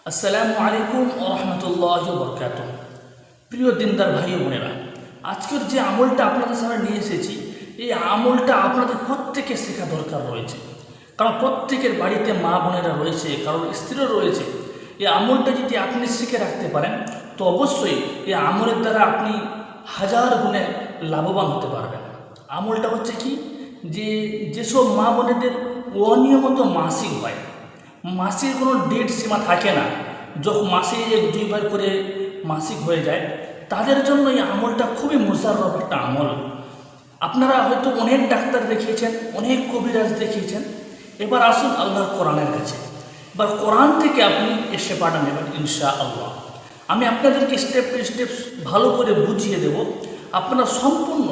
আসসালামু আলাইকুম ওয়া রাহমাতুল্লাহি ওয়া বারাকাতুহু। প্রিয় দিনদার ভাই ও বোনেরা, আজকের যে আমলটা আপনাদের সামনে নিয়ে এসেছি, এই আমলটা আপনাদের প্রত্যেকের শেখা দরকার রয়েছে। কারণ প্রত্যেকের বাড়িতে মা বোনেরা রয়েছে, কারোর স্ত্রীও রয়েছে। এই আমলটা যদি আপনি শিখে রাখতে পারেন, তো অবশ্যই এই আমলের দ্বারা আপনি হাজার গুণে লাভবান হতে পারবেন। আমলটা হচ্ছে কি, যেসব মা বোনেদের অনিয়মিত মাসিক হয়, মাসির কোনো ডেট সীমা থাকে না, যখন মাসে এক দুইবার করে মাসিক হয়ে যায়, তাদের জন্য এই আমলটা খুবই মুজাররব একটা আমল। আপনারা হয়তো অনেক ডাক্তার দেখিয়েছেন, অনেক কবিরাজ দেখিয়েছেন, এবার আসুন আল্লাহর কোরআনের কাছে। এবার কোরআন থেকে আপনি এ সেবাটা নেবেন ইনশাআল্লাহ। আমি আপনাদেরকে স্টেপ বাই স্টেপ ভালো করে বুঝিয়ে দেব। আপনারা সম্পূর্ণ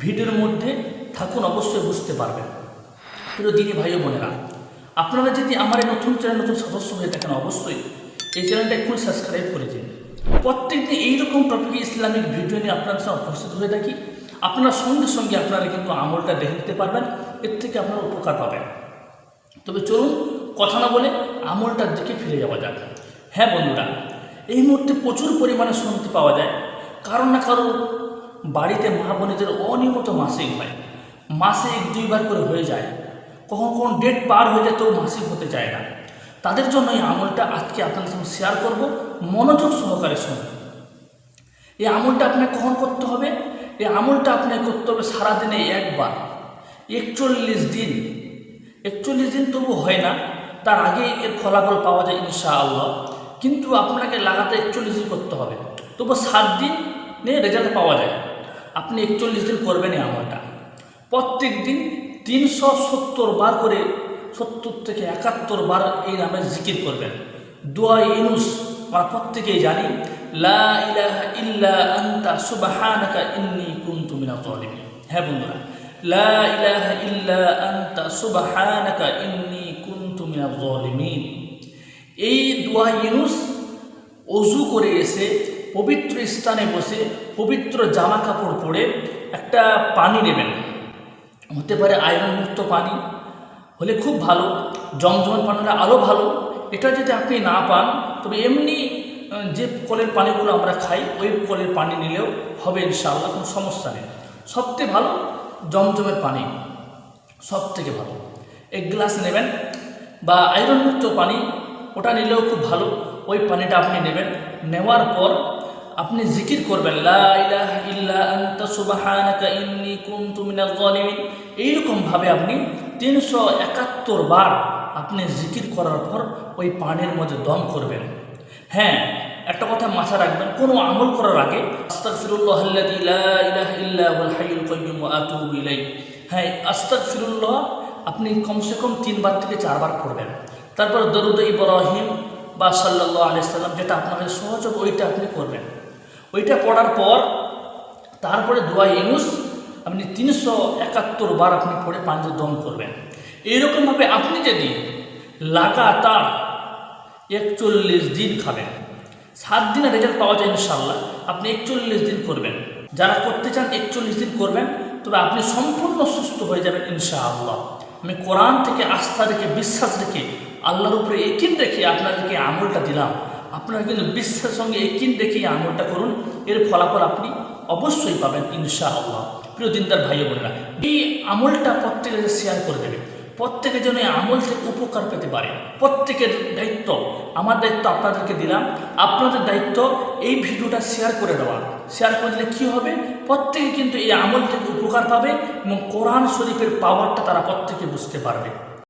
ভিডিওর মধ্যে থাকুন, অবশ্যই বুঝতে পারবেন। প্রিয় দিনী ভাই ও বোনেরা, আপনারা যদি আমার এই নতুন চ্যানেল নতুন সদস্য হয়ে থাকেন, অবশ্যই এই চ্যানেলটা একটু সাবস্ক্রাইব করে দিন। প্রত্যেকদিন এইরকম টপিকে ইসলামিক ভিডিও নিয়ে আপনার সাথে উপস্থিত হয়ে থাকি। আপনার সঙ্গে সঙ্গে আপনারা কিন্তু আমলটা দেখে নিতে পারবেন, এর থেকে আপনারা উপকার পাবেন। তবে চলুন কথা না বলে আমলটার দিকে ফিরে যাওয়া যাক। হ্যাঁ বন্ধুরা, এই মুহূর্তে প্রচুর পরিমাণে শুনতে পাওয়া যায় কারণ না কারো বাড়িতে মা বোনেদের অনিয়মিত মাসিক হয়, মাসে এক দুইবার করে হয়ে যায়, কখন কখন ডেট পার হয়ে যায় তো মাসিক হতে চায় না। তাদের জন্য এই আমলটা আজকে আপনাদের সঙ্গে শেয়ার করব, মনোযোগ সহকারে শুনুন। এই আমলটা আপনাকে কখন করতে হবে? এই আমলটা আপনাকে করতে হবে সারাদিনে একবার, 41 দিন। 41 দিন তবু হয় না, তার আগে এর ফলাফল পাওয়া যায় ইনশাআল্লাহ। কিন্তু আপনাকে লাগাতে 41 দিন করতে হবে, তবু 7 দিনে রেজাল্ট পাওয়া যায়। আপনি 41 দিন করবেন এই আমলটা। প্রত্যেক দিন 370 বার করে 70 থেকে 71 বার এই নামে জিকির করবেন। দোয়া ইউনুস আমরা প্রত্যেকেই জানি, লা ইলাহা ইল্লা আনতা সুবহানাকা ইন্নী কুনতু মিনাজ জালিমিন। হ্যাঁ বন্ধুরা, লা ইলাহা ইল্লা আনতা সুবহানাকা ইন্নী কুনতু মিনাজ জালিমিন। এই দোয়া ইউনুস ওযু করে এসে পবিত্র স্থানে বসে পবিত্র জামা কাপড় পরে একটা পানি নেবেন, হতে পারে আয়রন মুক্ত পানি হলে খুব ভালো, জমজমের পানিটা আরও ভালো। এটা যদি আপনি না পান, তবে এমনি যে কলের পানিগুলো আমরা খাই ওই কলের পানি নিলেও হবে ইনশাআল্লাহ, কোনো সমস্যা নেই। সবথেকে ভালো জমজমের পানি, সব থেকে ভালো। 1 গ্লাস নেবেন, বা আয়রন মুক্ত পানি ওটা নিলেও খুব ভালো। ওই পানিটা আপনি নেবেন, নেওয়ার পর আপনি জিকির করবেন, লা ইলাহা ইল্লা আনতা সুবহানাকা ইন্নী কুনতু মিনাজ জালিমিন। এইরকমভাবে আপনি 371 বার আপনি জিকির করার পর ওই পানির মধ্যে দম করবেন। হ্যাঁ, একটা কথা মাথায় রাখবেন, কোনো আমল করার আগে আস্তাগফিরুল্লাহাল্লাযী লা ইলাহা ইল্লা হুয়াল হাইয়ুল কাইয়্যুম ওয়া আতুবু ইলাইহি, হ্যাঁ আস্তাগফিরুল্লাহ আপনি কমসে কম 3 বার থেকে 4 বার পড়বেন। তারপর দরুদ ইব্রাহিম বা সাল্লাল্লাহু আলাইহি সাল্লাম, যেটা আপনাদের সহজ হবে ওইটা আপনি করবেন। ওইটা পড়ার পর তারপরে দোয়া ইউনুস আপনি 371 বার আপনি পড়ে পানিতে দম করবেন। এইরকমভাবে আপনি যদি লাগাতার 41 দিন খাবেন, 7 দিনে রেজাল্ট পাওয়া যায় ইনশাআল্লাহ। আপনি 41 দিন করবেন। যারা করতে চান 41 দিন করবেন, তবে আপনি সম্পূর্ণ সুস্থ হয়ে যাবেন ইনশাআল্লাহ। আমি কোরআন থেকে আস্থা রেখে, বিশ্বাস রেখে, আল্লাহর উপরে ইয়াকিন রেখে আপনাদেরকে আমলটা দিলাম। আপনারা কিন্তু বিশ্বাসের সঙ্গে ইয়াকিন রেখে আমলটা করুন, এর ফলাফল আপনি অবশ্যই পাবেন ইনশাআল্লাহ। প্রিয় দিনদার ভাই বোনেরা, এই আমলটা প্রত্যেকে শেয়ার করে দেবে, প্রত্যেকে যেন এই আমল থেকে উপকার পেতে পারে। প্রত্যেকের দায়িত্ব, আমার দায়িত্ব আপনাদেরকে দিলাম, আপনাদের দায়িত্ব এই ভিডিওটা শেয়ার করে দেওয়া। শেয়ার করে দিলে কী হবে, প্রত্যেকে কিন্তু এই আমল থেকে উপকার পাবে এবং কোরআন শরীফের পাওয়ারটা তারা প্রত্যেকে বুঝতে পারবে।